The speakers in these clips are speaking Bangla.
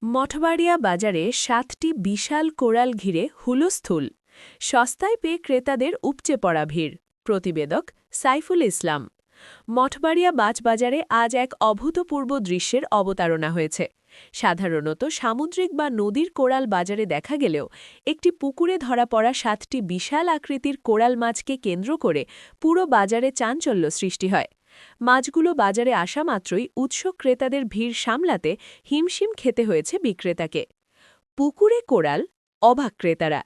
মঠবাড়িয়া বাজারে ৭টি বিশাল কোরাল ঘিরে হুলস্থুল, সস্তায় পেয়ে ক্রেতাদের উপচে পড়া ভিড়। প্রতিবেদক সাইফুল ইসলাম। মঠবাড়িয়া বাজারে আজ এক অভূতপূর্ব দৃশ্যের অবতারণা হয়েছে। সাধারণত সামুদ্রিক বা নদীর কোরাল বাজারে দেখা গেলেও একটি পুকুরে ধরা পড়া ৭টি বিশাল আকৃতির কোরাল মাছকে কেন্দ্র করে পুরো বাজারে চাঞ্চল্য সৃষ্টি হয়। মাছগুলো বাজারে আসা মাত্রই উৎসুক ক্রেতাদের ভিড় সামলাতে হিমশিম খেতে হয়েছে বিক্রেতাকে। পুকুরে কোরাল, অবাক ক্রেতারা।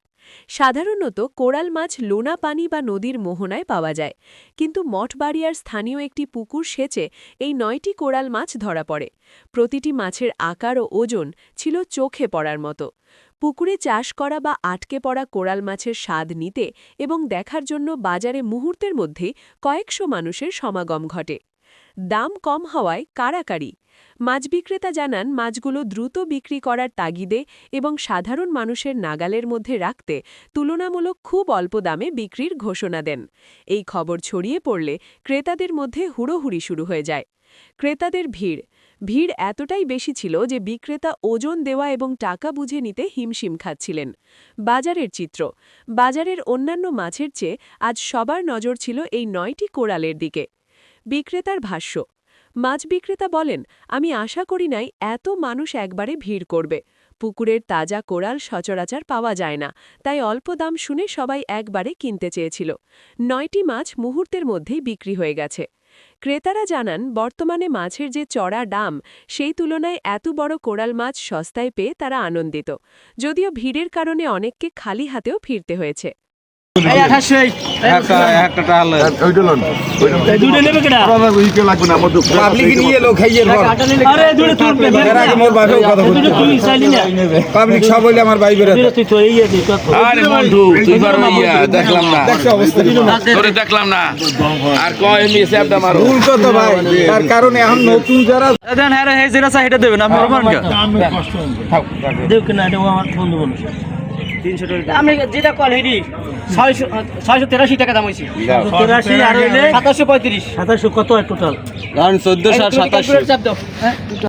সাধারণত কোরাল মাছ লোনা পানি বা নদীর মোহনায় পাওয়া যায়, কিন্তু মঠবাড়িয়ার স্থানীয় একটি পুকুর সেচে এই ৯টি কোরাল মাছ ধরা পড়ে। প্রতিটি মাছের আকার ও ওজন ছিল চোখে পড়ার মতো। পুকুরে চাষ করা বা আটকে পড়া কোরাল মাছের স্বাদ নিতে এবং দেখার জন্য বাজারে মুহূর্তের মধ্যেই কয়েকশো মানুষের সমাগম ঘটে। দাম কম হওয়ায় কাড়াকাড়ি। মাছ বিক্রেতা জানান, মাছগুলো দ্রুত বিক্রি করার তাগিদে এবং সাধারণ মানুষের নাগালের মধ্যে রাখতে তুলনামূলক খুব অল্প দামে বিক্রির ঘোষণা দেন। এই খবর ছড়িয়ে পড়লে ক্রেতাদের মধ্যে হুড়োহুড়ি শুরু হয়ে যায়। ক্রেতাদের ভিড় এতটাই বেশি ছিল যে বিক্রেতা ওজন দেওয়া এবং টাকা বুঝে নিতে হিমশিম খাচ্ছিলেন। বাজারের চিত্র। বাজারের অন্যান্য মাছের চেয়ে আজ সবার নজর ছিল এই ৯টি কোরালের দিকে। বিক্রেতার ভাষ্য। মাছ বিক্রেতা বলেন, আমি আশা করি নাই এত মানুষ একবারে ভিড় করবে। পুকুরের তাজা কোরাল সচরাচর পাওয়া যায় না, তাই অল্প দাম শুনে সবাই একবারে কিনতে চেয়েছিল। ৯টি মাছ মুহূর্তের মধ্যেই বিক্রি হয়ে গেছে। ক্রেতারা জানান, বর্তমানে মাছের যে চড়া দাম, সেই তুলনায় এত বড় কোরাল মাছ সস্তায় পেয়ে তারা আনন্দিত, যদিও ভিড়ের কারণে অনেককে খালি হাতেও ফিরতে হয়েছে। কারণে এখন নতুন যারা দেবেন আমি যেটা কল হেডি 683 টাকা দাম হয়েছে। 2735 কত টোটাল? 1427